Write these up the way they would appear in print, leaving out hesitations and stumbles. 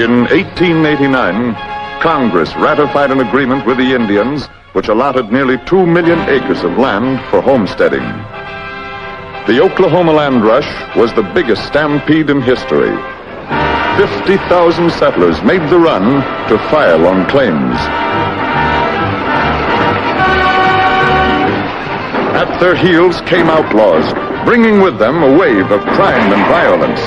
In 1889, Congress ratified an agreement with the Indians which allotted nearly 2 million acres of land for homesteading. The Oklahoma land rush was the biggest stampede in history. 50,000 settlers made the run to file on claims. At their heels came outlaws, bringing with them a wave of crime and violence.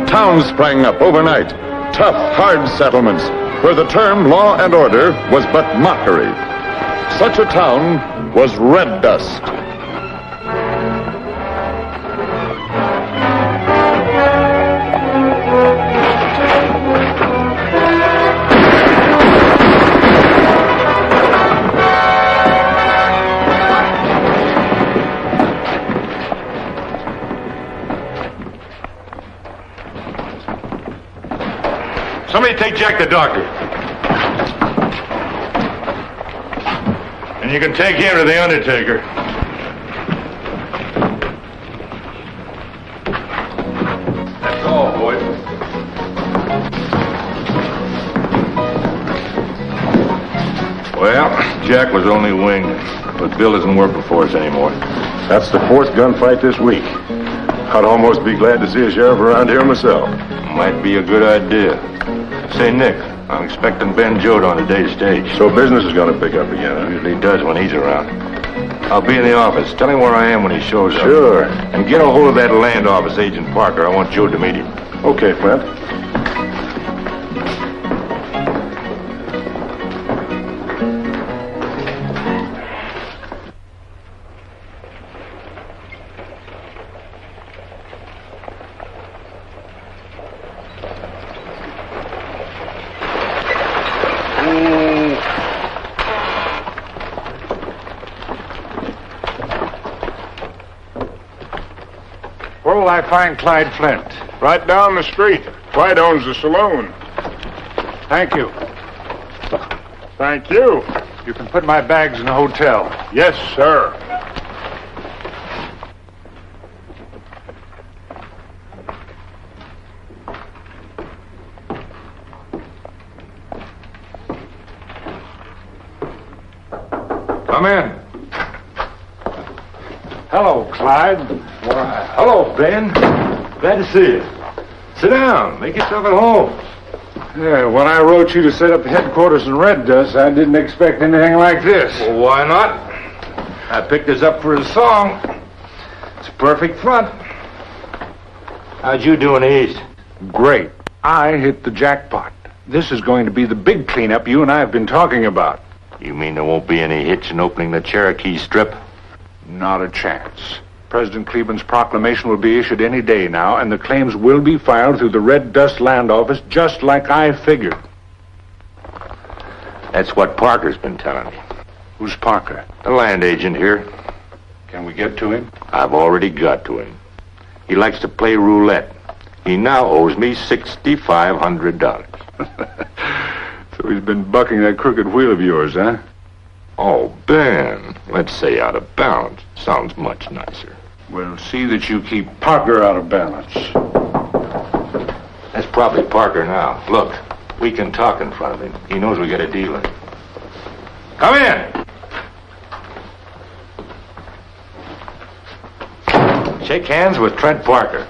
Towns sprang up overnight, tough, hard settlements, where the term law and order was but mockery. Such a town was Red Dust. Somebody take Jack the doctor. And you can take him to the undertaker. That's all, boys. Well, Jack was only winged, but Bill isn't working for us anymore. That's the fourth gunfight this week. I'd almost be glad to see a sheriff around here myself. Might be a good idea. Say, Nick, I'm expecting Ben Jode on today's stage. So business is going to pick up again, huh? Usually does when he's around. I'll be in the office. Tell him where I am when he shows up. Sure. And get a hold of that land office agent Parker. I want Jode to meet him. Okay, Flint. Where will I find Clyde Flint? Right down the street. Clyde owns the saloon. Thank you. Thank you. You can put my bags in the hotel. Yes, sir. Come in. Hello, Clyde. Why, hello, Ben. Glad to see you. Sit down. Make yourself at home. Yeah, when I wrote you to set up headquarters in Red Dust, I didn't expect anything like this. Well, why not? I picked this up for a song. It's a perfect front. How'd you do in the East? Great. I hit the jackpot. This is going to be the big cleanup you and I have been talking about. You mean there won't be any hitch in opening the Cherokee Strip? Not a chance. President Cleveland's proclamation will be issued any day now, and the claims will be filed through the Red Dust Land Office, just like I figured. That's what Parker's been telling me. Who's Parker? The land agent here. Can we get to him? I've already got to him. He likes to play roulette. He now owes me $6,500. So he's been bucking that crooked wheel of yours, huh? Oh, Ben, let's say out of balance. Sounds much nicer. Well, see that you keep Parker out of balance. That's probably Parker now. Look, we can talk in front of him. He knows we got a deal in. Come in! Shake hands with Trent Parker.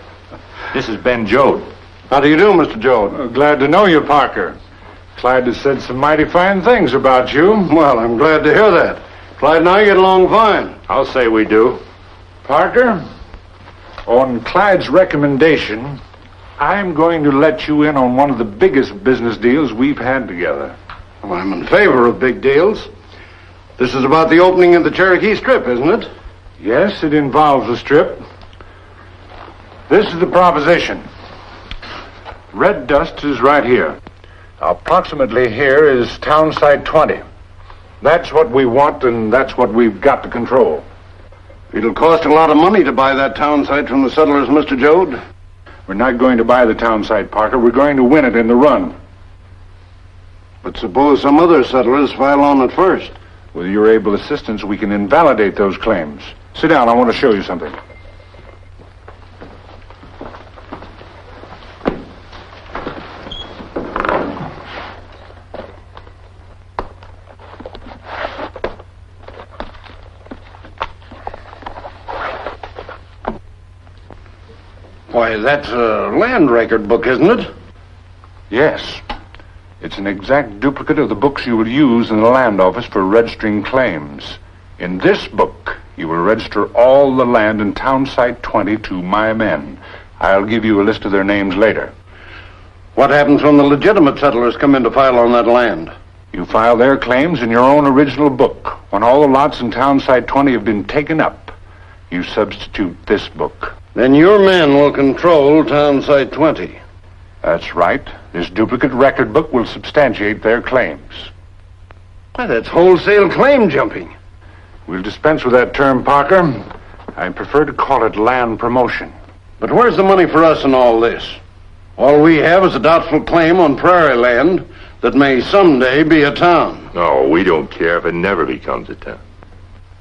This is Ben Jode. How do you do, Mr. Jode? Glad to know you, Parker. Clyde has said some mighty fine things about you. Well, I'm glad to hear that. Clyde and I get along fine. I'll say we do. Parker, on Clyde's recommendation, I'm going to let you in on one of the biggest business deals we've had together. Well, I'm in favor of big deals. This is about the opening of the Cherokee Strip, isn't it? Yes, it involves the strip. This is the proposition. Red Dust is right here. Approximately here is town site 20. That's what we want, and that's what we've got to control. It'll cost a lot of money to buy that town site from the settlers, Mr. Jode. We're not going to buy the town site, Parker. We're going to win it in the run. But suppose some other settlers file on it first. With your able assistance, we can invalidate those claims. Sit down. I want to show you something. Why, that's a land record book, isn't it? Yes. It's an exact duplicate of the books you will use in the land office for registering claims. In this book, you will register all the land in town site 20 to my men. I'll give you a list of their names later. What happens when the legitimate settlers come in to file on that land? You file their claims in your own original book. When all the lots in town site 20 have been taken up, you substitute this book. Then your men will control town site 20. That's right. This duplicate record book will substantiate their claims. Why, that's wholesale claim jumping. We'll dispense with that term, Parker. I prefer to call it land promotion. But where's the money for us in all this? All we have is a doubtful claim on prairie land that may someday be a town. No, we don't care if it never becomes a town.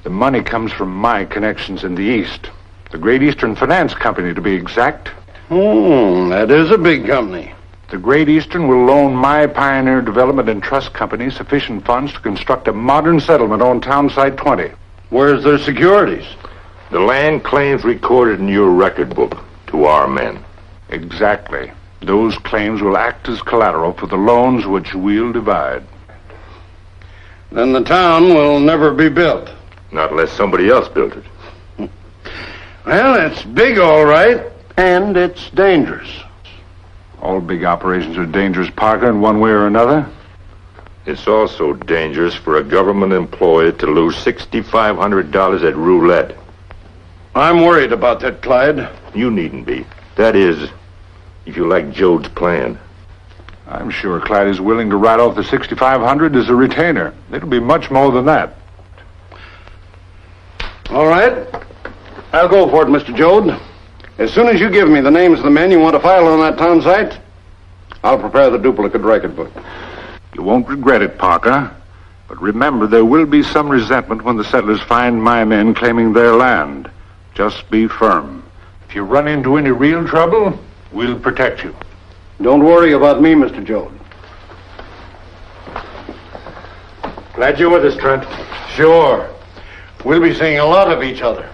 The money comes from my connections in the East. The Great Eastern Finance Company, to be exact. That is a big company. The Great Eastern will loan my Pioneer Development and Trust Company sufficient funds to construct a modern settlement on town site 20. Where's their securities? The land claims recorded in your record book to our men. Exactly. Those claims will act as collateral for the loans which we'll divide. Then the town will never be built. Not unless somebody else built it. Well, it's big, all right, and it's dangerous. All big operations are dangerous, Parker, in one way or another. It's also dangerous for a government employee to lose $6,500 at roulette. I'm worried about that, Clyde. You needn't be. That is, if you like Jode's plan. I'm sure Clyde is willing to write off the $6,500 as a retainer. It'll be much more than that. All right. I'll go for it, Mr. Jode. As soon as you give me the names of the men you want to file on that town site, I'll prepare the duplicate record book. You won't regret it, Parker. But remember, there will be some resentment when the settlers find my men claiming their land. Just be firm. If you run into any real trouble, we'll protect you. Don't worry about me, Mr. Jode. Glad you're with us, Trent. Sure. We'll be seeing a lot of each other.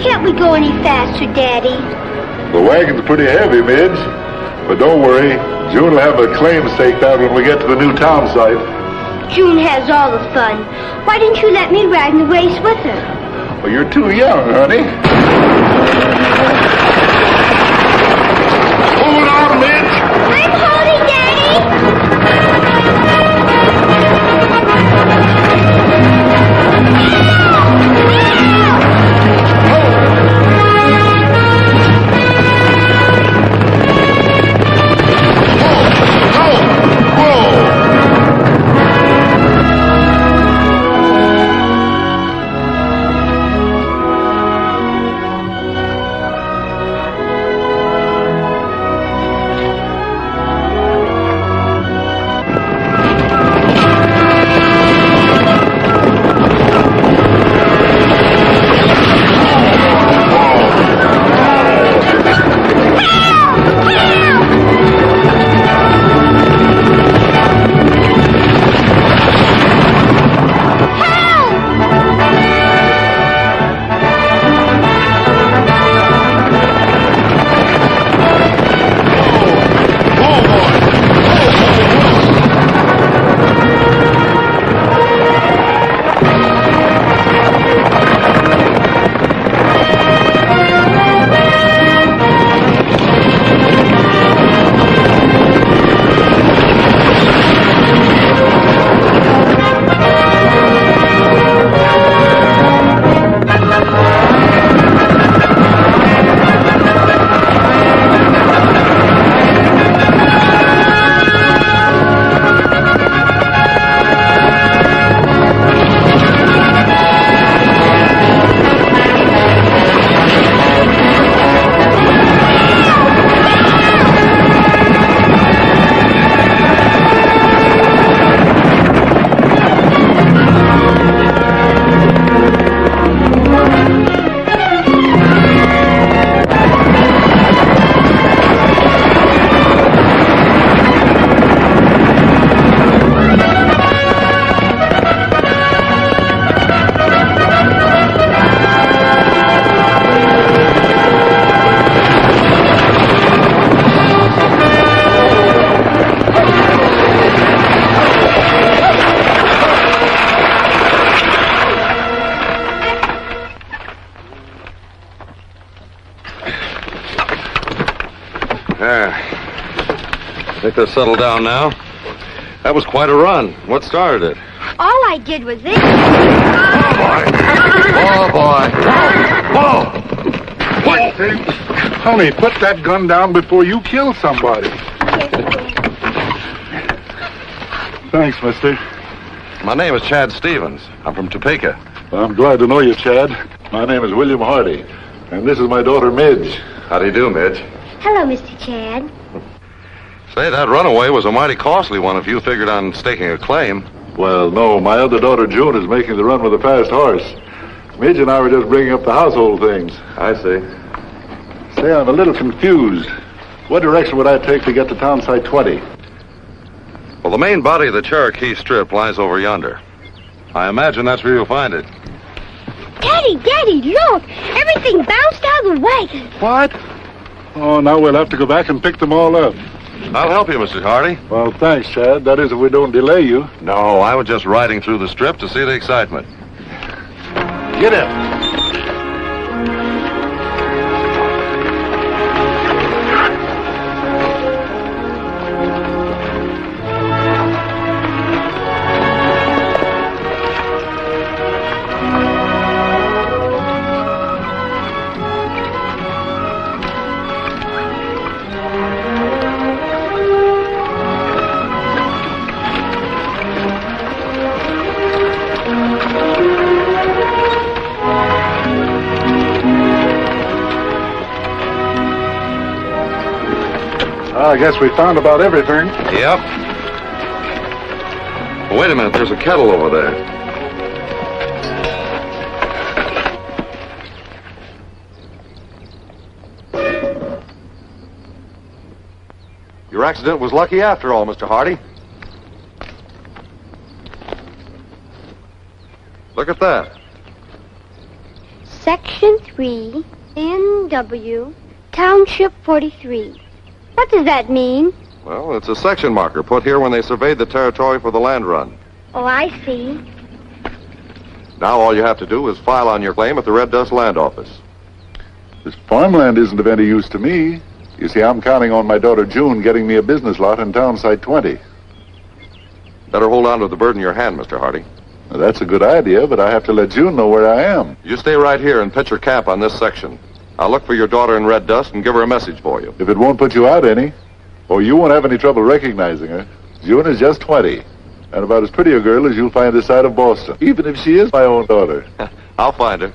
Can't we go any faster, Daddy? The wagon's pretty heavy, Midge. But don't worry, June will have a claim staked out when we get to the new town site. June has all the fun. Why didn't you let me ride in the race with her? Well, you're too young, honey. Hold on, Midge. I'm holding, Daddy. I think they're settled down now. That was quite a run. What started it? All I did was this. Oh, boy. Oh! What? Honey, put that gun down before you kill somebody. Thanks, mister. My name is Chad Stevens. I'm from Topeka. I'm glad to know you, Chad. My name is William Hardy, and this is my daughter, Midge. How do you do, Midge? Hello, Mr. Chad. Say, that runaway was a mighty costly one if you figured on staking a claim. Well, no, my other daughter, June, is making the run with a fast horse. Midge and I were just bringing up the household things. I see. Say, I'm a little confused. What direction would I take to get to town site 20? Well, the main body of the Cherokee Strip lies over yonder. I imagine that's where you'll find it. Daddy, look! Everything bounced out of the wagon. What? Oh, now we'll have to go back and pick them all up. I'll help you, Mr. Hardy. Well, thanks, Chad. That is, if we don't delay you. No, I was just riding through the strip to see the excitement. Get in. I guess we found about everything. Yep. Wait a minute, there's a kettle over there. Your accident was lucky after all, Mr. Hardy. Look at that. Section 3, NW, Township 43. What does that mean? Well, it's a section marker put here when they surveyed the territory for the land run. Oh, I see. Now all you have to do is file on your claim at the Red Dust Land Office. This farmland isn't of any use to me. You see, I'm counting on my daughter June getting me a business lot in town site 20. Better hold on to the bird in your hand, Mr. Hardy. Now, that's a good idea, but I have to let June know where I am. You stay right here and pitch your camp on this section. I'll look for your daughter in Red Dust and give her a message for you. If it won't put you out any, or you won't have any trouble recognizing her, June is just 20, and about as pretty a girl as you'll find this side of Boston, even if she is my own daughter. I'll find her.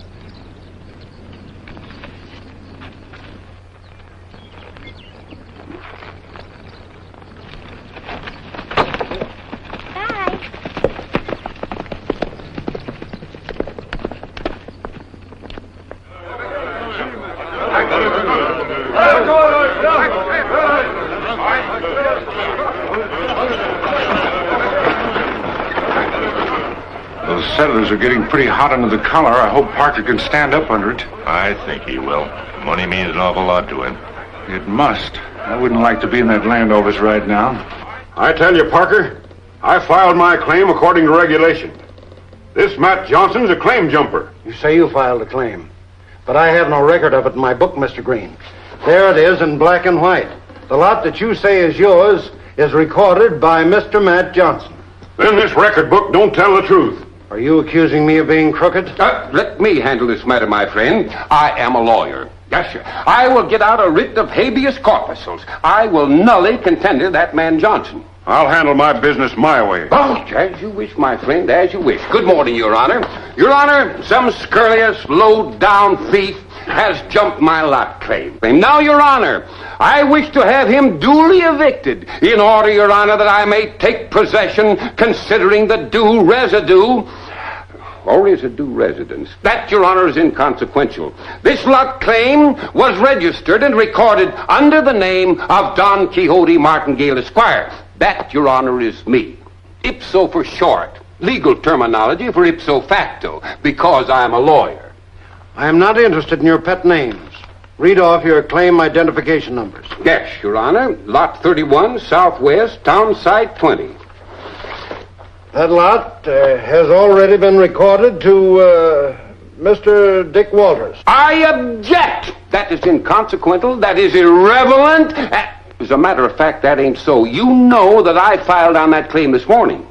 Those settlers are getting pretty hot under the collar. I hope Parker can stand up under it. I think he will. Money means an awful lot to him. It must. I wouldn't like to be in that land office right now. I tell you, Parker, I filed my claim according to regulation. This Matt Johnson's a claim jumper. You say you filed a claim, but I have no record of it in my book, Mr. Green. There it is in black and white. The lot that you say is yours is recorded by Mr. Matt Johnson. Then this record book don't tell the truth. Are you accusing me of being crooked? Let me handle this matter, my friend. I am a lawyer. Yes, sir. I will get out a writ of habeas corpus. I will nully contend that man Johnson. I'll handle my business my way. Oh, as you wish, my friend, as you wish. Good morning, Your Honor. Your Honor, some scurrilous, low-down thief has jumped my lot claim. Now, Your Honor, I wish to have him duly evicted in order, Your Honor, that I may take possession considering the due residue. Or is it due residence? That, Your Honor, is inconsequential. This lot claim was registered and recorded under the name of Don Quixote Martingale Esquire. That, Your Honor, is me. Ipso for short. Legal terminology for ipso facto, because I'm a lawyer. I am not interested in your pet names. Read off your claim identification numbers. Yes, Your Honor. Lot 31, Southwest, Town Site 20. That lot has already been recorded to Mr. Dick Walters. I object! That is inconsequential. That is irrelevant. As a matter of fact, that ain't so. You know that I filed on that claim this morning.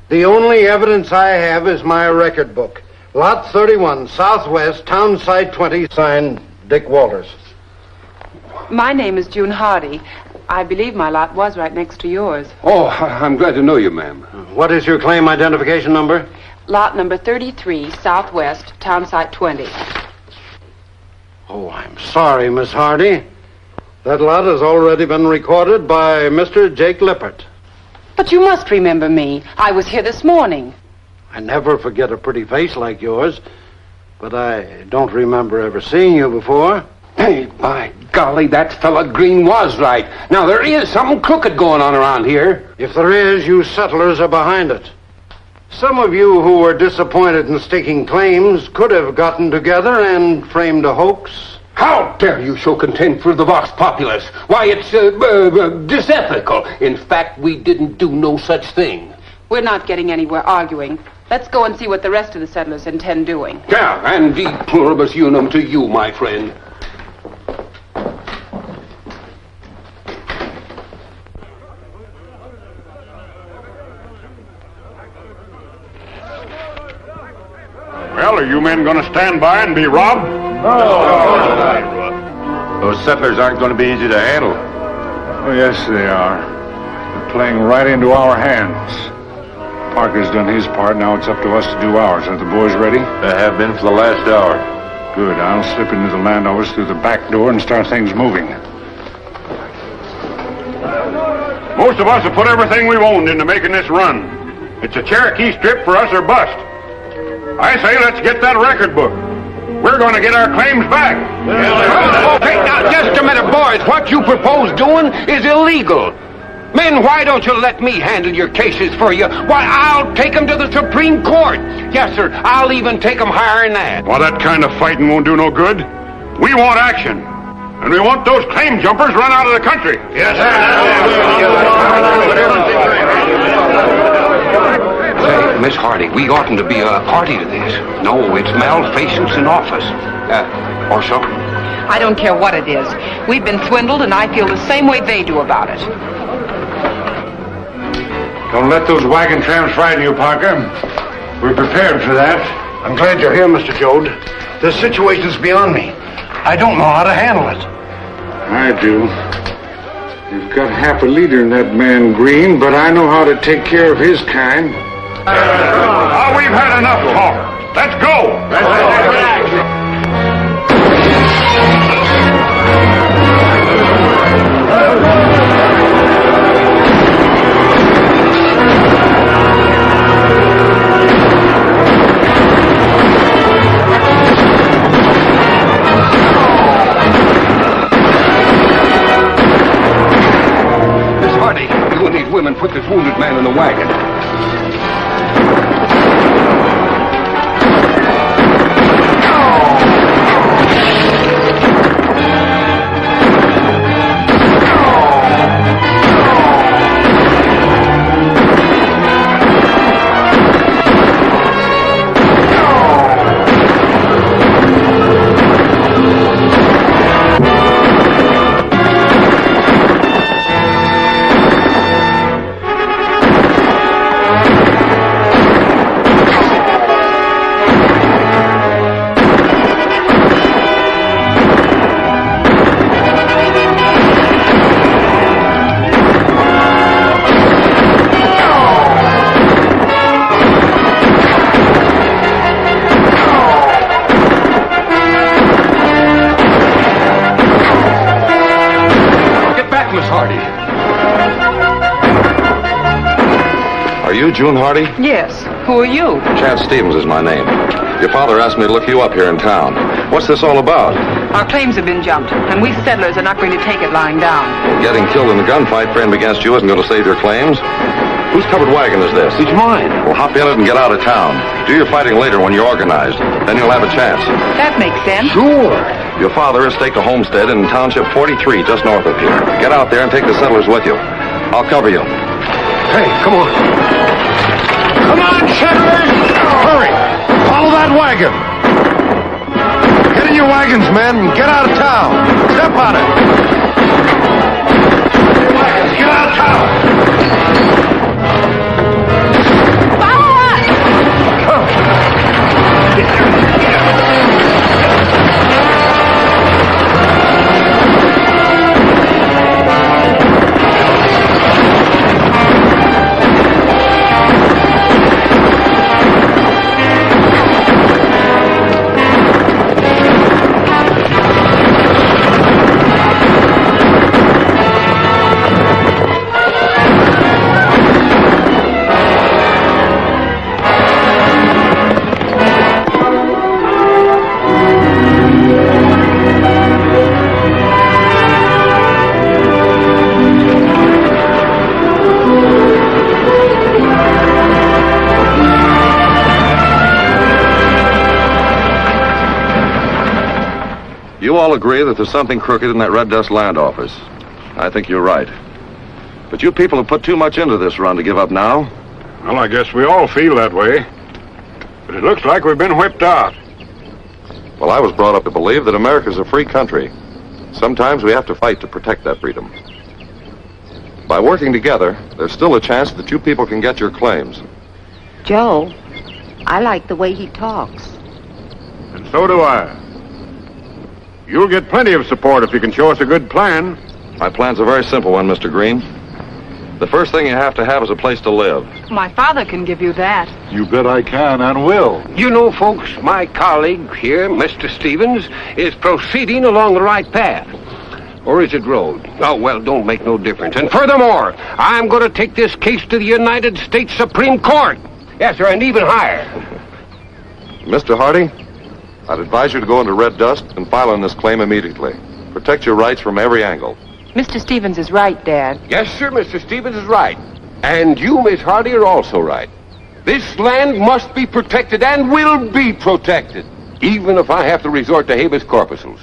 The only evidence I have is my record book. Lot 31, Southwest, Town Site 20, signed Dick Walters. My name is June Hardy. I believe my lot was right next to yours. Oh, I'm glad to know you, ma'am. What is your claim identification number? Lot number 33, Southwest, Town Site 20. Oh, I'm sorry, Miss Hardy. That lot has already been recorded by Mr. Jake Lippert. But you must remember me. I was here this morning. I never forget a pretty face like yours, but I don't remember ever seeing you before. Hey, by golly, that fella Green was right. Now, there is something crooked going on around here. If there is, you settlers are behind it. Some of you who were disappointed in staking claims could have gotten together and framed a hoax. How dare you show contempt for the Vox Populus? Why, it's disethical. In fact, we didn't do no such thing. We're not getting anywhere arguing. Let's go and see what the rest of the settlers intend doing. Yeah, and de pluribus unum to you, my friend. Well, are you men going to stand by and be robbed? Those settlers aren't going to be easy to handle. Oh, yes, they are. They're playing right into our hands. Parker's done his part. Now it's up to us to do ours. Are the boys ready? They have been for the last hour. Good. I'll slip into the land office through the back door and start things moving. Most of us have put everything we've owned into making this run. It's a Cherokee strip for us or bust. I say let's get that record book. We're going to get our claims back. Okay, now, just a minute, boys. What you propose doing is illegal. Men, why don't you let me handle your cases for you? Why, I'll take them to the Supreme Court. Yes, sir, I'll even take them higher than that. Well, that kind of fighting won't do no good. We want action. And we want those claim jumpers run out of the country. Yes, Say, Miss Hardy, we oughtn't to be a party to this. No, it's malfeasance in office. Or so? I don't care what it is. We've been swindled, and I feel the same way they do about it. Don't let those wagon tramps frighten you, Parker. We're prepared for that. I'm glad you're here, Mr. Jode. This situation's beyond me. I don't know how to handle it. I do. You've got half a leader in that man Green, but I know how to take care of his kind. Now we've had enough talk. Let's go. Miss Hardy, you and these women put this wounded man in the wagon. June Hardy? Yes. Who are you? Chad Stevens is my name. Your father asked me to look you up here in town. What's this all about? Our claims have been jumped, and we settlers are not going to take it lying down. Well, getting killed in the gunfight framed against you isn't going to save your claims. Whose covered wagon is this? It's mine. Well, hop in it and get out of town. Do your fighting later when you're organized. Then you'll have a chance. That makes sense. Sure. Your father has staked a homestead in Township 43, just north of here. Get out there and take the settlers with you. I'll cover you. Hey, come on. Come on, settlers! Hurry! Follow that wagon! in your wagons, men, and get out of town. Step on it. Get out of town. You all agree that there's something crooked in that Red Dust land office. I think you're right. But you people have put too much into this run to give up now. Well, I guess we all feel that way. But it looks like we've been whipped out. Well, I was brought up to believe that America's a free country. Sometimes we have to fight to protect that freedom. By working together, there's still a chance that you people can get your claims. Joe, I like the way he talks. And so do I. You'll get plenty of support if you can show us a good plan. My plan's a very simple one, Mr. Green. The first thing you have to have is a place to live. My father can give you that. You bet I can and will. You know, folks, my colleague here, Mr. Stevens, is proceeding along the right path. Or is it road? Oh, well, don't make no difference. And furthermore, I'm going to take this case to the United States Supreme Court. Yes, sir, and even higher. Mr. Hardy, I'd advise you to go into Red Dust and file on this claim immediately. Protect your rights from every angle. Mr. Stevens is right, Dad. Yes, sir, Mr. Stevens is right. And you, Miss Hardy, are also right. This land must be protected and will be protected, even if I have to resort to habeas corpuses.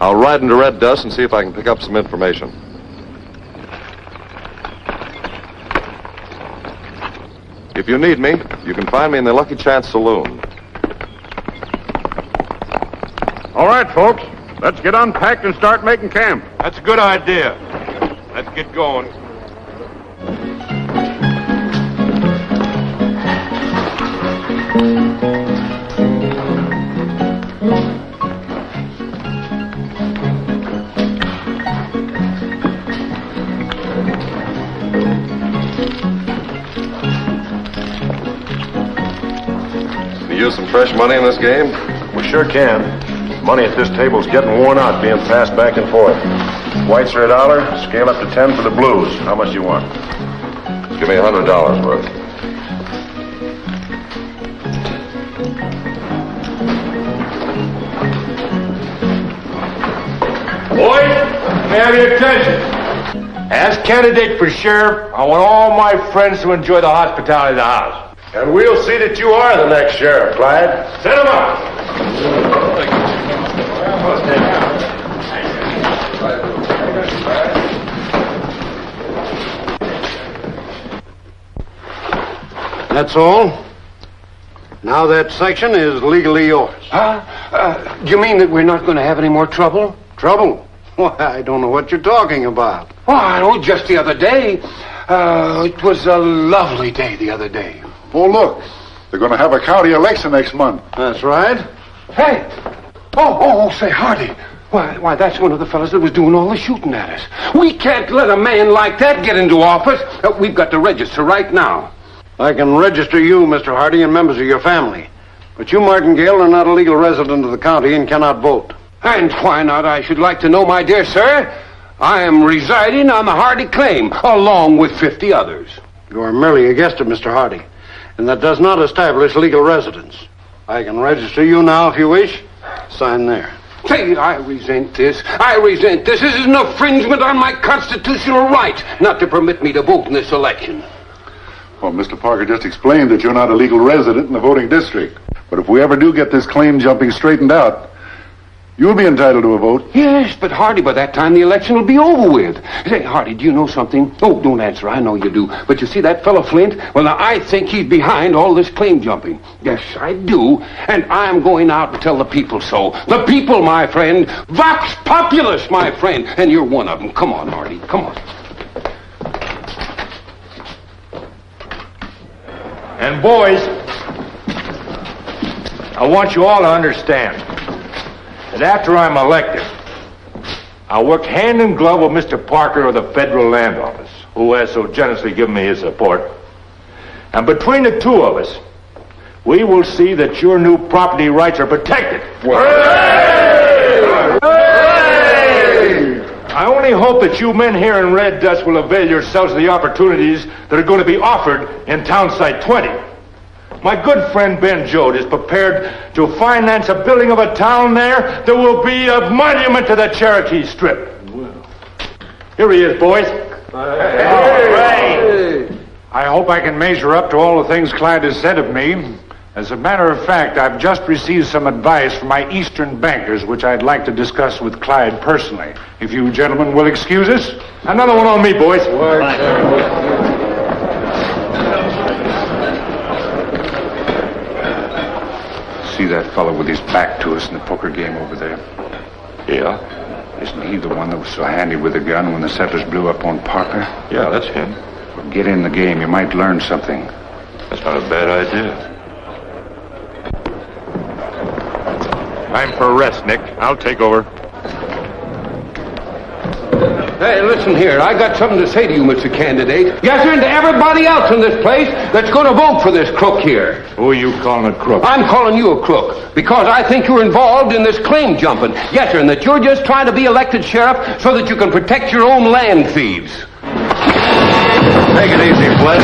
I'll ride into Red Dust and see if I can pick up some information. If you need me, you can find me in the Lucky Chance Saloon. All right, folks. Let's get unpacked and start making camp. That's a good idea. Let's get going. Can you use some fresh money in this game? We sure can. Money at this table's getting worn out, being passed back and forth. Whites are $1, scale up to 10 for the blues. How much do you want? Give me $100 worth. Boys, may I have your attention? As candidate for sheriff, I want all my friends to enjoy the hospitality of the house. And we'll see that you are the next sheriff, Clyde. Set him up! That's all. Now that section is legally yours. You mean that we're not going to have any more trouble? Trouble? Why, I don't know what you're talking about. Oh, I know, just the other day. It was a lovely day the other day. Oh, look. They're going to have a county election next month. That's right. Hey! Say, Hardy. Why, that's one of the fellas that was doing all the shooting at us. We can't let a man like that get into office. We've got to register right now. I can register you, Mr. Hardy, and members of your family. But you, Martingale, are not a legal resident of the county and cannot vote. And why not, I should like to know, my dear sir? I am residing on the Hardy claim, along with 50 others. You are merely a guest of Mr. Hardy, and that does not establish legal residence. I can register you now if you wish. Sign there. Say, I resent this. This is an infringement on my constitutional right not to permit me to vote in this election. Well, Mr. Parker just explained that you're not a legal resident in the voting district. But if we ever do get this claim jumping straightened out, You'll be entitled to a vote. Yes, but Hardy, by that time the election will be over with. Say, Hardy, do you know something? Oh, don't answer. I know you do. But you see that fellow Flint? Well, now, I think he's behind all this claim jumping. Yes, I do. And I'm going out and tell the people so. The people, my friend. Vox populus, my friend. And you're one of them. Come on, Hardy. Come on. And boys, I want you all to understand that after I'm elected, I'll work hand in glove with Mr. Parker of the Federal Land Office, who has so generously given me his support. And between the two of us, we will see that your new property rights are protected. Hooray! Hooray! I only hope that you men here in Red Dust will avail yourselves of the opportunities that are going to be offered in Townsite 20. My good friend Ben Jode is prepared to finance a building of a town there that will be a monument to the Cherokee Strip. Here he is, boys. Hey. I hope I can measure up to all the things Clyde has said of me. As a matter of fact, I've just received some advice from my Eastern bankers, which I'd like to discuss with Clyde personally. If you gentlemen will excuse us. Another one on me, boys. See that fellow with his back to us in the poker game over there? Yeah? Isn't he the one that was so handy with the gun when the settlers blew up on Parker? Yeah, that's him. Well, get in the game. You might learn something. That's not a bad idea. Time for rest, Nick. I'll take over. Hey, listen here. I got something to say to you, Mr. Candidate. Yes, sir, and to everybody else in this place that's going to vote for this crook here. Who are you calling a crook? I'm calling you a crook because I think you're involved in this claim jumping. Yes, sir, and that you're just trying to be elected sheriff so that you can protect your own land thieves. Take it easy, Flint.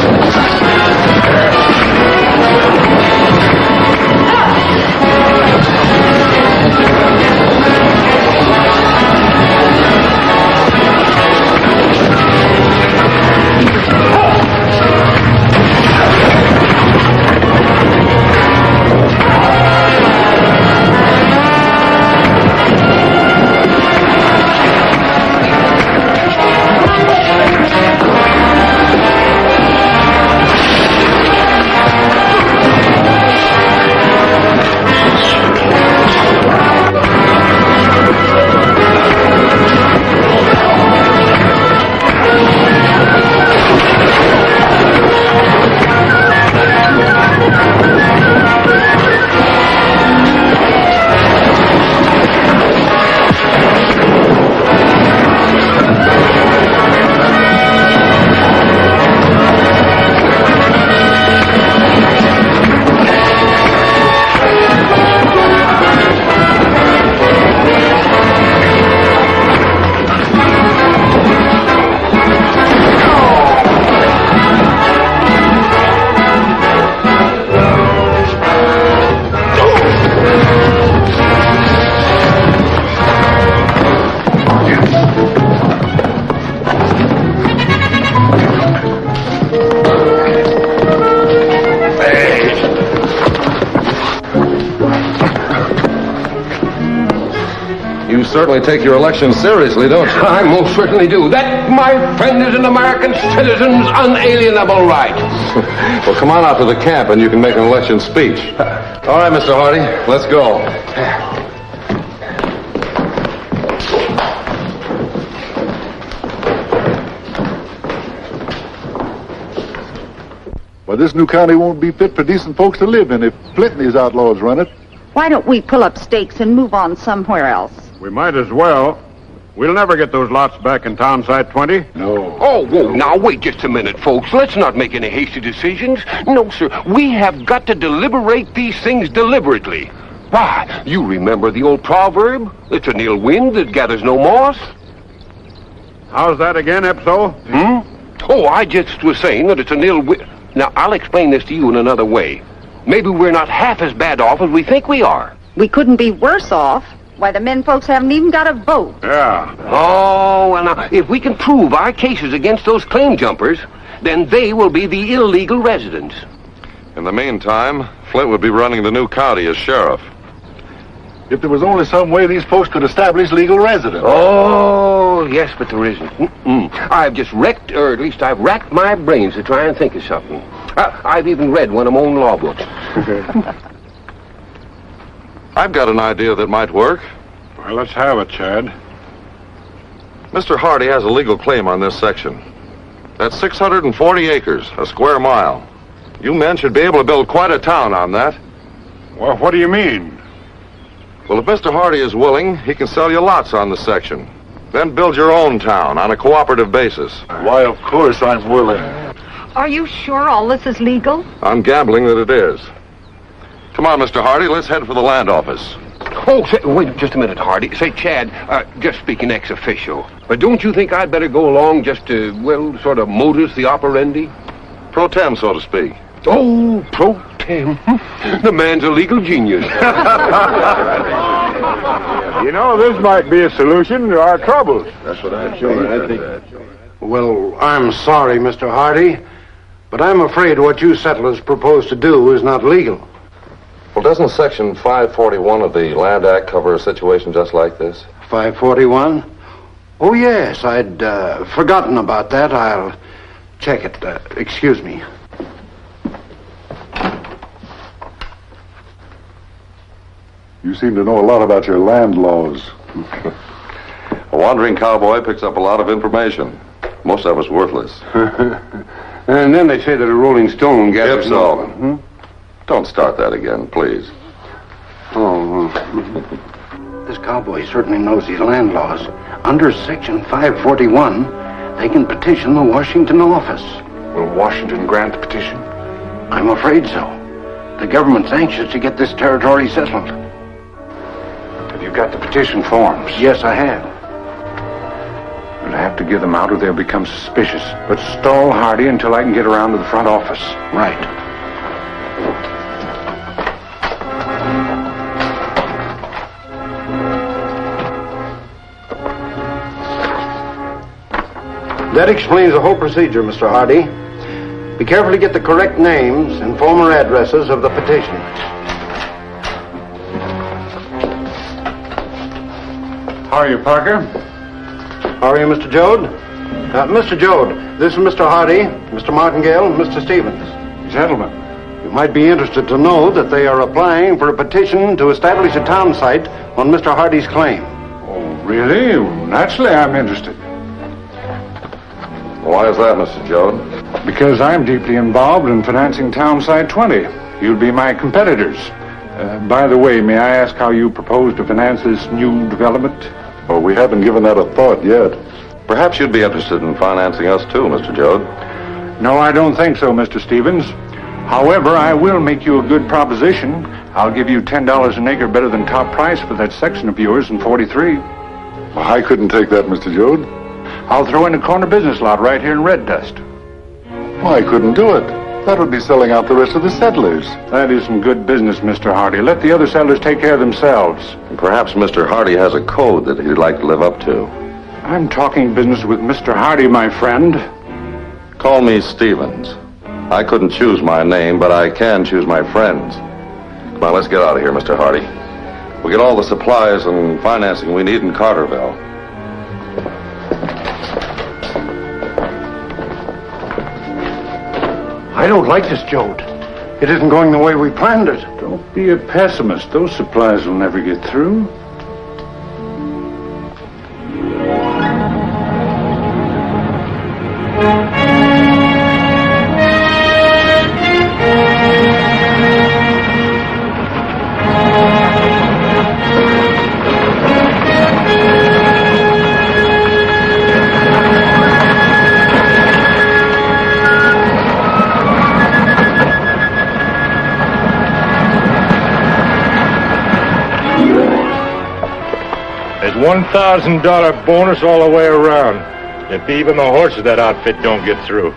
You certainly take your election seriously, don't you? I most certainly do. That, my friend, is an American citizen's unalienable right. Well, come on out to the camp and you can make an election speech. All right, Mr. Hardy, let's go. Well, this new county won't be fit for decent folks to live in if Flint and these outlaws run it. Why don't we pull up stakes and move on somewhere else? We might as well. We'll never get those lots back in Townsite 20. No. Oh, whoa, now wait just a minute, folks. Let's not make any hasty decisions. No, sir. We have got to deliberate these things deliberately. Why, you remember the old proverb? It's an ill wind that gathers no moss. How's that again, Epso? Oh, I just was saying that it's an ill wind. Now, I'll explain this to you in another way. Maybe we're not half as bad off as we think we are. We couldn't be worse off. Why, the men folks haven't even got a vote. Yeah. Oh, well, now, if we can prove our cases against those claim jumpers, then they will be the illegal residents. In the meantime, Flint would be running the new county as sheriff. If there was only some way these folks could establish legal residence. Oh, yes, but there isn't. I've just wrecked, or at least I've racked my brains to try and think of something. I've even read one of my own law books. I've got an idea that might work. Well, let's have it, Chad. Mr. Hardy has a legal claim on this section. That's 640 acres, a square mile. You men should be able to build quite a town on that. Well, what do you mean? Well, if Mr. Hardy is willing, he can sell you lots on the section. Then build your own town on a cooperative basis. Why, of course I'm willing. Are you sure all this is legal? I'm gambling that it is. Come on, Mr. Hardy, let's head for the land office. Oh, wait just a minute, Hardy. Say, Chad, just speaking ex officio, but don't you think I'd better go along just to, well, sort of modus the operandi? Pro tem, so to speak. Oh, pro tem. The man's a legal genius. You know, this might be a solution to our troubles. That's what I think. Well, I'm sorry, Mr. Hardy, but I'm afraid what you settlers propose to do is not legal. Well, doesn't Section 541 of the Land Act cover a situation just like this? 541? Oh, yes, I'd forgotten about that. I'll check it. Excuse me. You seem to know a lot about your land laws. A wandering cowboy picks up a lot of information. Most of it's worthless. And then they say that a rolling stone gathers... If so. Don't start that again, please. Oh, this cowboy certainly knows his land laws. Under Section 541, they can petition the Washington office. Will Washington grant the petition? I'm afraid so. The government's anxious to get this territory settled. Have you got the petition forms? Yes, I have. We'll have to give them out or they'll become suspicious. But stall Hardy until I can get around to the front office. Right. That explains the whole procedure, Mr. Hardy. Be careful to get the correct names and former addresses of the petitioners. How are you, Parker? How are you, Mr. Jode? Mr. Jode, this is Mr. Hardy, Mr. Martingale, and Mr. Stevens. Gentlemen. You might be interested to know that they are applying for a petition to establish a town site on Mr. Hardy's claim. Oh, really? Naturally, I'm interested. Why is that, Mr. Jode? Because I'm deeply involved in financing Town Site 20. You'll be my competitors. By the way, may I ask how you propose to finance this new development? Oh, we haven't given that a thought yet. Perhaps you'd be interested in financing us too, Mr. Jode. No, I don't think so, Mr. Stevens. However, I will make you a good proposition. I'll give you $10 an acre better than top price for that section of yours in 43. Well, I couldn't take that, Mr. Jode. I'll throw in a corner business lot right here in Red Dust. Well, I couldn't do it. That would be selling out the rest of the settlers. That isn't good business, Mr. Hardy. Let the other settlers take care of themselves. And perhaps Mr. Hardy has a code that he'd like to live up to. I'm talking business with Mr. Hardy, my friend. Call me Stevens. I couldn't choose my name, but I can choose my friends. Come on, let's get out of here, Mr. Hardy. We'll get all the supplies and financing we need in Carterville. I don't like this, Jode. It isn't going the way we planned it. Don't be a pessimist. Those supplies will never get through. $1,000 bonus all the way around. If even the horses of that outfit don't get through.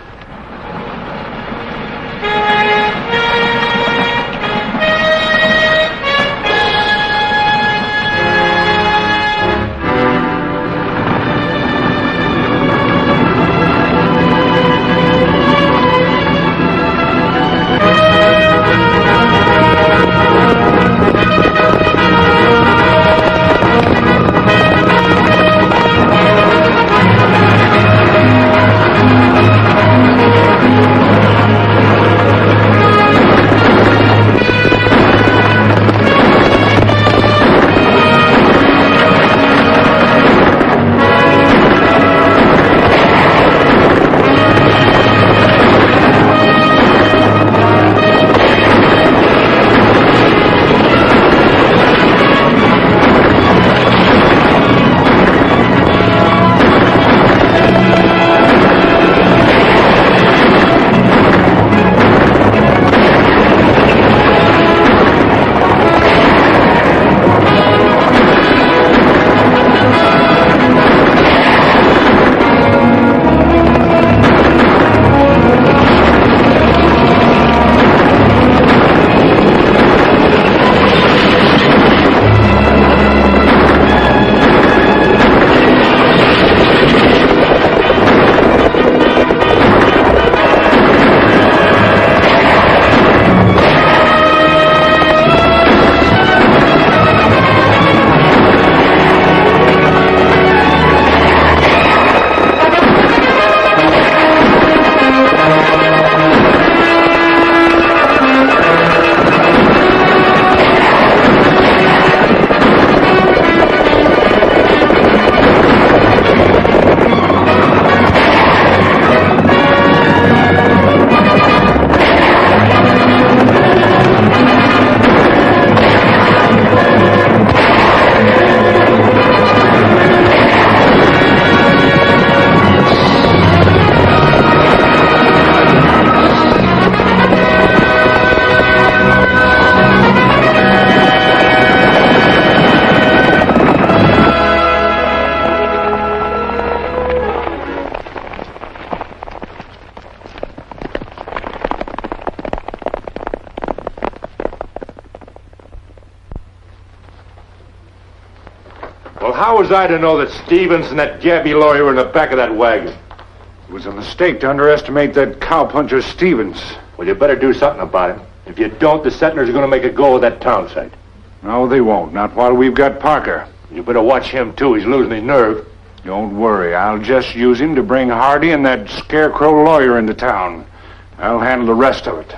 was I to know that Stevens and that Gabby lawyer were in the back of that wagon? It was a mistake to underestimate that cowpuncher Stevens. Well, you better do something about him. If you don't, the settlers are going to make a go of that town site. No, they won't. Not while we've got Parker. You better watch him, too. He's losing his nerve. Don't worry. I'll just use him to bring Hardy and that scarecrow lawyer into town. I'll handle the rest of it.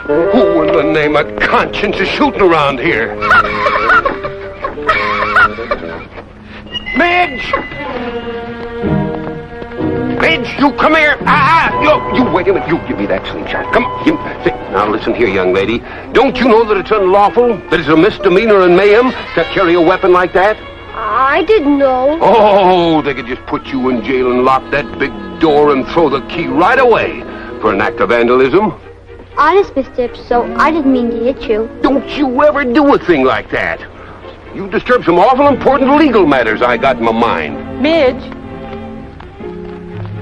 Who in the name of conscience is shooting around here? Midge! Midge, you come here. You wait a minute. You give me that slingshot. Come on. Now listen here, young lady. Don't you know that it's unlawful, that it's a misdemeanor and mayhem to carry a weapon like that? I didn't know. Oh, they could just put you in jail and lock that big door and throw the key right away for an act of vandalism. Honest, Mr. Ipso, I didn't mean to hit you. Don't you ever do a thing like that. You disturb some awful important legal matters I got in my mind. Midge,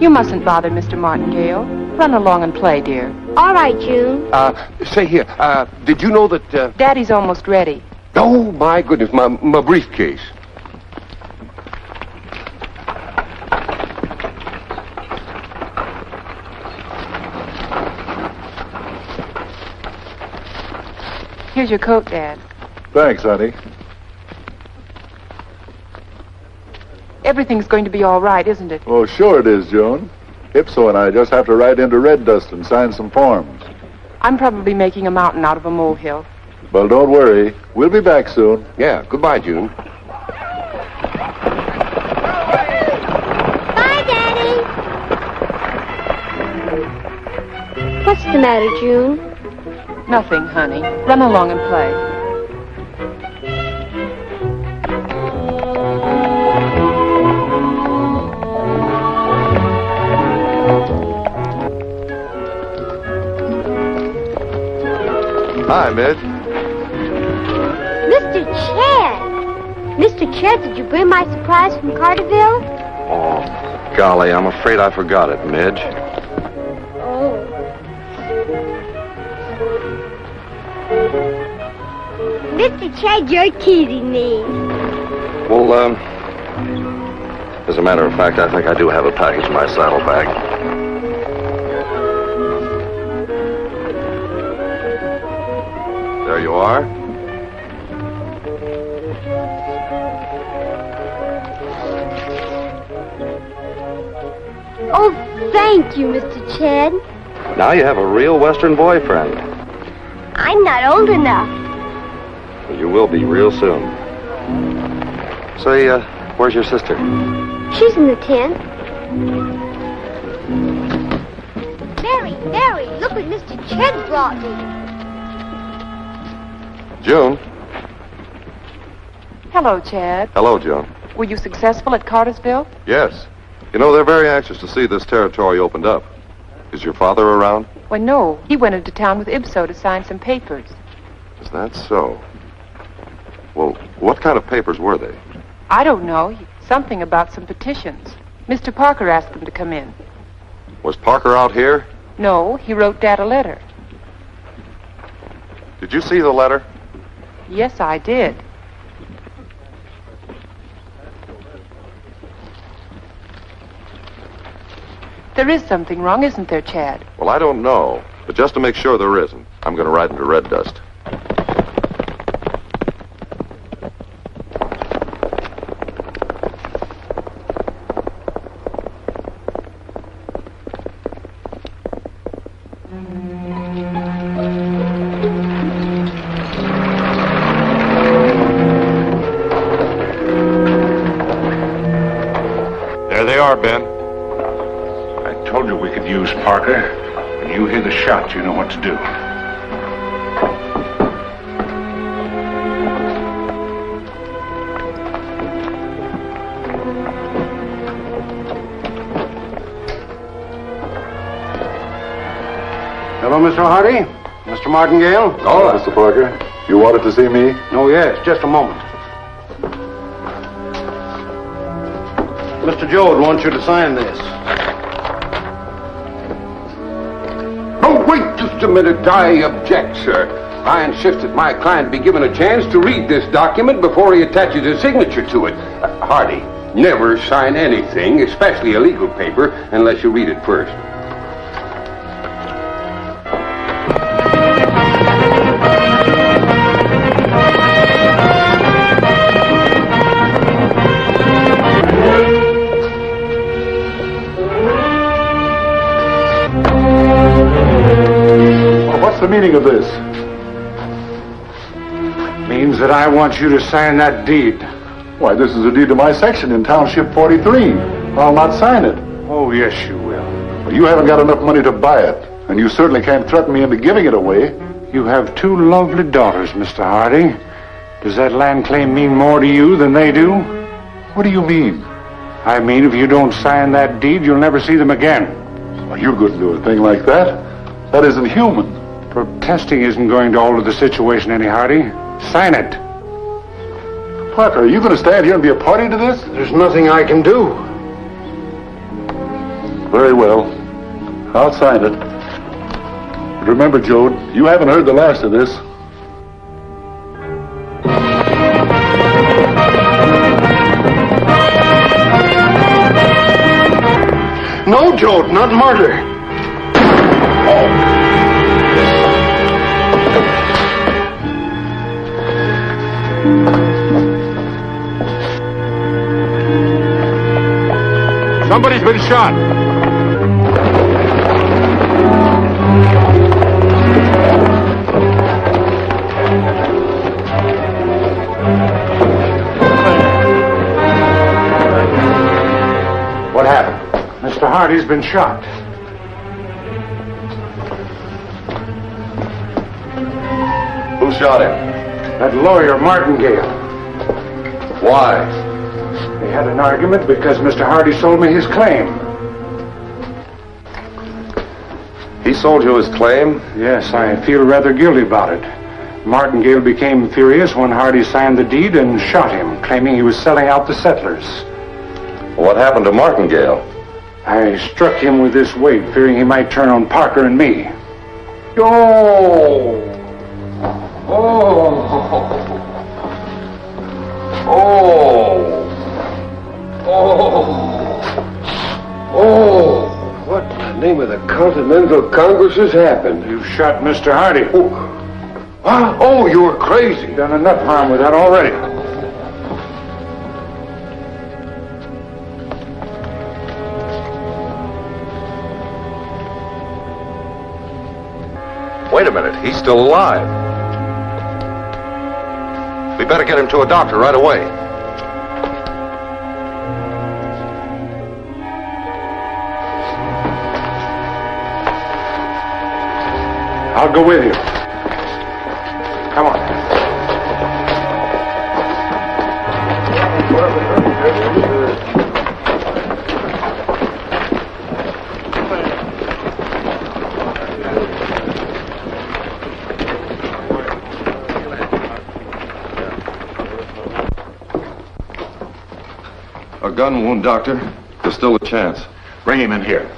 you mustn't bother Mr. Martingale. Run along and play, dear. All right, June. Say here, did you know that, Daddy's almost ready. Oh, my goodness, my briefcase. Here's your coat, Dad. Thanks, honey. Everything's going to be all right, isn't it? Oh, sure it is, Joan. Ipso and I just have to ride into Red Dust and sign some forms. I'm probably making a mountain out of a molehill. Well, don't worry. We'll be back soon. Yeah, goodbye, June. Bye, Daddy. What's the matter, June? Nothing, honey. Run along and play. Hi, Midge. Mr. Chad! Mr. Chad, did you bring my surprise from Carterville? Oh, golly, I'm afraid I forgot it, Midge. Oh. Mr. Chad, you're teasing me. Well, as a matter of fact, I think I do have a package in my saddlebag. There you are. Oh, thank you, Mr. Chad. Now you have a real Western boyfriend. I'm not old enough. You will be real soon. Say, where's your sister? She's in the tent. Mary, look what Mr. Chad brought me. June. Hello, Chad. Hello, June. Were you successful at Cartersville? Yes. You know, they're very anxious to see this territory opened up. Is your father around? Why, no. He went into town with Ibso to sign some papers. Is that so? Well, what kind of papers were they? I don't know. Something about some petitions. Mr. Parker asked them to come in. Was Parker out here? No, he wrote Dad a letter. Did you see the letter? Yes, I did. There is something wrong, isn't there, Chad? Well, I don't know. But just to make sure there isn't, I'm going to ride into Red Dust. There they are, Ben. I told you we could use Parker. When you hear the shot, you know what to do. Hello, Mr. Hardy. Mr. Martingale. Oh, Mr. Parker. You wanted to see me? Oh, yes. Just a moment. Mr. Joad wants you to sign this. Oh, wait just a minute. I object, sir. I insist that my client be given a chance to read this document before he attaches his signature to it. Hardy, never sign anything, especially a legal paper, unless you read it first. What's the meaning of this? Means that I want you to sign that deed. Why, this is a deed to my section in Township 43. I'll not sign it. Oh, yes, you will. Well, you haven't got enough money to buy it, and you certainly can't threaten me into giving it away. You have two lovely daughters, Mr. Hardy. Does that land claim mean more to you than they do? What do you mean? I mean, if you don't sign that deed, you'll never see them again. Well, you couldn't do a thing like that. That isn't human. Protesting isn't going to alter the situation any, Hardy. Sign it. Parker, are you going to stand here and be a party to this? There's nothing I can do. Very well. I'll sign it. But remember, Joad, you haven't heard the last of this. No, Joad, not murder. Somebody's been shot. What happened? Mr. Hardy's been shot. Who shot him? That lawyer, Martingale. Why? They had an argument because Mr. Hardy sold me his claim. He sold you his claim? Yes, I feel rather guilty about it. Martingale became furious when Hardy signed the deed and shot him, claiming he was selling out the settlers. What happened to Martingale? I struck him with this weight, fearing he might turn on Parker and me. Oh! What in the name of the Continental Congress has happened? You shot Mr. Hardy. Oh, you were crazy. You've done enough harm with that already. Wait a minute, he's still alive. We better get him to a doctor right away. I'll go with you. Come on. A gun wound, Doctor. There's still a chance. Bring him in here.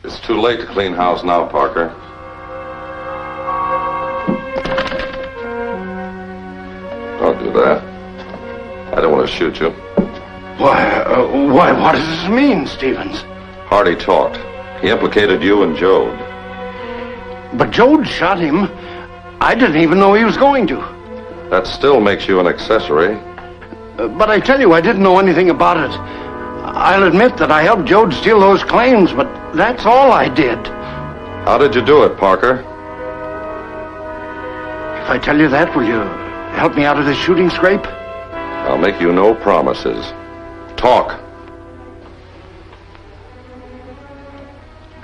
It's too late to clean house now, Parker. Don't do that. I don't want to shoot you. Why, what does this mean, Stevens? Hardy talked. He implicated you and Joad. But Joad shot him. I didn't even know he was going to. That still makes you an accessory. But I tell you, I didn't know anything about it. I'll admit that I helped Joad steal those claims, but That's all I did. How did you do it, Parker? If I tell you that, will you help me out of this shooting scrape? I'll make you no promises. Talk.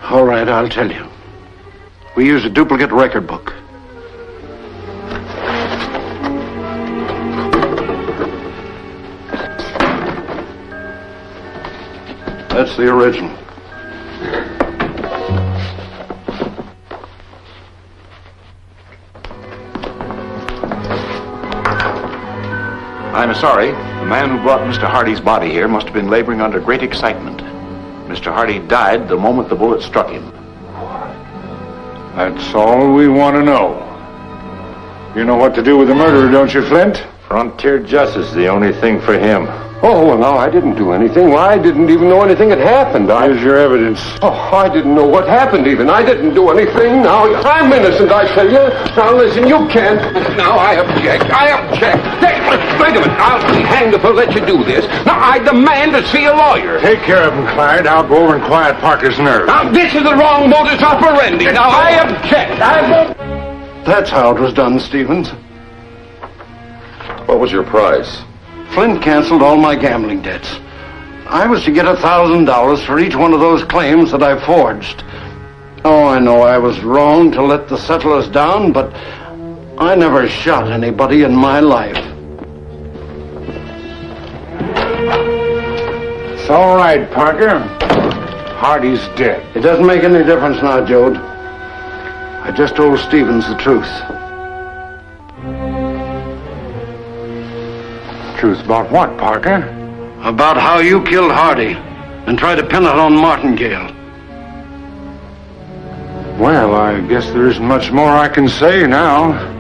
All right, I'll tell you. We used a duplicate record book. That's the original. I'm sorry. The man who brought Mr. Hardy's body here must have been laboring under great excitement. Mr. Hardy died the moment the bullet struck him. That's all we want to know. You know what to do with the murderer, don't you, Flint? Frontier justice is the only thing for him. Oh, well, no, I didn't do anything. Why, I didn't even know anything had happened. Here's your evidence. Oh, I didn't know what happened even. I didn't do anything. Now, I'm innocent, I tell you. Now, listen, you can't. Now, I object. I object. Wait a minute. I'll be hanged if I'll let you do this. Now, I demand to see a lawyer. Take care of him, Clyde. I'll go over and quiet Parker's nerves. Now, this is the wrong modus operandi. Now, I object. That's how it was done, Stevens. What was your price? Flint canceled all my gambling debts. I was to get $1,000 for each one of those claims that I forged. Oh, I know I was wrong to let the settlers down, but I never shot anybody in my life. It's all right, Parker. Hardy's dead. It doesn't make any difference now, Jode. I just told Stevens the truth. Truth about what, Parker? About how you killed Hardy and tried to pin it on Martingale. Well, I guess there isn't much more I can say now.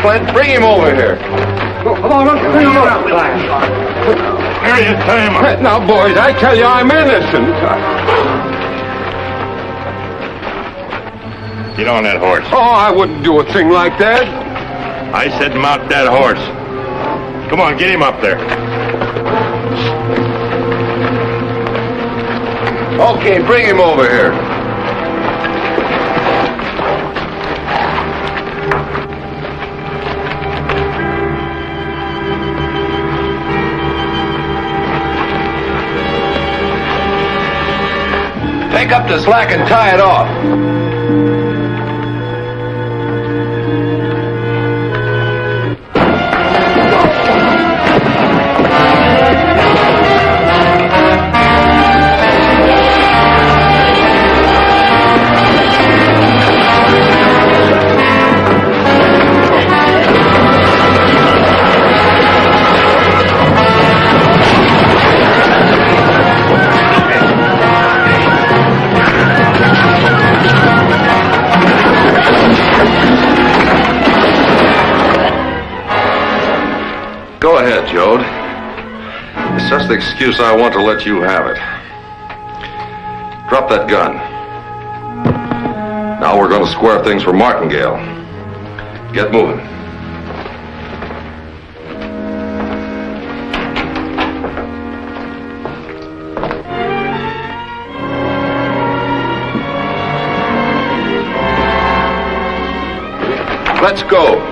Flint, bring him over here. Come on, bring him over. Here you tie him up. Now, boys, I tell you, I'm innocent. Get on that horse. Oh, I wouldn't do a thing like that. I said mount that horse. Come on, get him up there. Okay, bring him over here. Take up the slack and tie it off. Go ahead, Jode. It's just the excuse I want to let you have it. Drop that gun. Now we're going to square things for Martingale. Get moving. Let's go.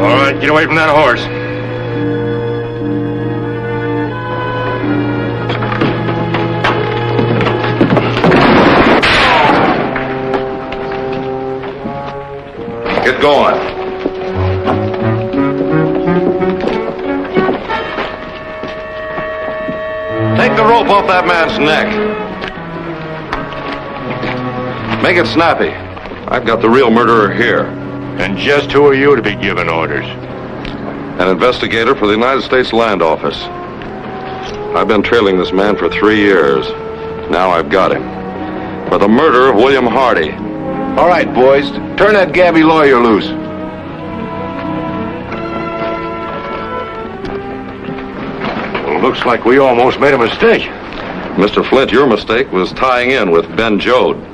All right, get away from that horse. Get going. Take the rope off that man's neck. Make it snappy. I've got the real murderer here. And just who are you to be giving orders? An investigator for the United States Land Office. I've been trailing this man for 3 years. Now I've got him. For the murder of William Hardy. All right, boys. Turn that Gabby lawyer loose. Well, looks like we almost made a mistake. Mr. Flint, your mistake was tying in with Ben Jode.